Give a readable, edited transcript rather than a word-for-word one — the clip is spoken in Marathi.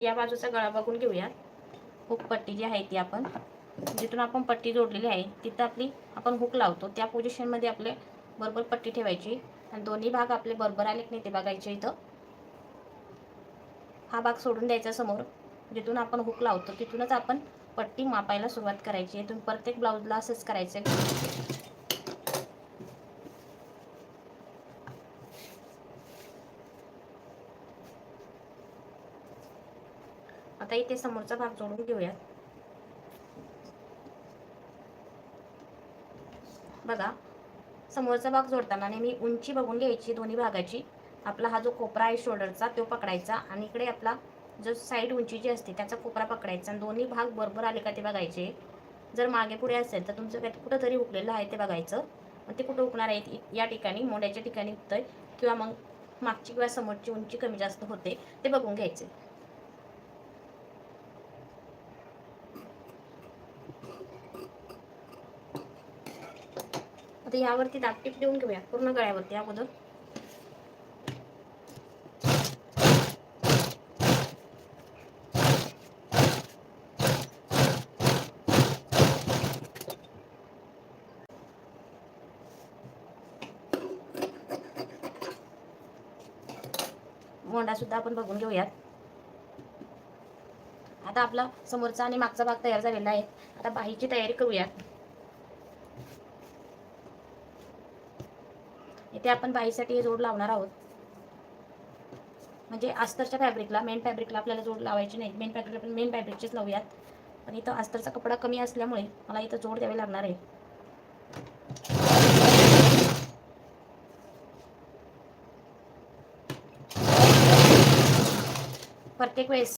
या बाजूचा गळा बघून घेऊयात. हुक पट्टी जी आहे ती आपण जिथून आपण पट्टी जोडलेली आहे तिथं आपली आपण हुक लावतो त्या पोझिशनमध्ये आपले बरोबर पट्टी ठेवायची आणि दोन्ही भाग आपले बरोबर आले की नाही ते बघायचे. इथं हा भाग सोडून द्यायचा समोर, जिथून आपण हुक लावतो तिथूनच आपण पट्टी मापायला सुरुवात करायची. इथून प्रत्येक ब्लाऊजला असंच करायचं. आता इथे समोरचा भाग जोडून घेऊया. बघा, समोरचा भाग जोडताना नेहमी उंची बघून घ्यायची दोन्ही भागाची. आपला हा जो कोपरा आहे शोल्डरचा तो पकडायचा आणि इकडे आपला जो साईड उंची जी असते त्याचा कोपरा पकडायचा आणि दोन्ही भाग बरोबर आले का ते बघायचे. जर मागे पुढे असेल तर तुमचं काही कुठं तरी हुकलेलं आहे ते बघायचं. मग ते कुठं हुकणार आहे या ठिकाणी मोंड्याच्या ठिकाणी हुकतंय किंवा मग मागची किंवा समोरची उंची कमी जास्त होते ते बघून घ्यायचे. आता यावरती दाबटीप देऊन घेऊया पूर्ण गळ्यावरती अगोदर. मोंडा सुद्धा आपण बघून घेऊयात. आता आपला समोरचा आणि मागचा भाग तयार झालेला आहे. आता बाहीची तयारी करूयात. इथे आपण बाहीसाठी हे जोड लावणार आहोत. म्हणजे अस्तरच्या फॅब्रिकला मेन फॅब्रिकला आपल्याला जोड लावायचे नाही. मेन फॅब्रिकचेच लावूयात. पण इथं अस्तरचा कपडा कमी असल्यामुळे मला इथं जोड द्यावे लागणार आहे. प्रत्येक वेळेस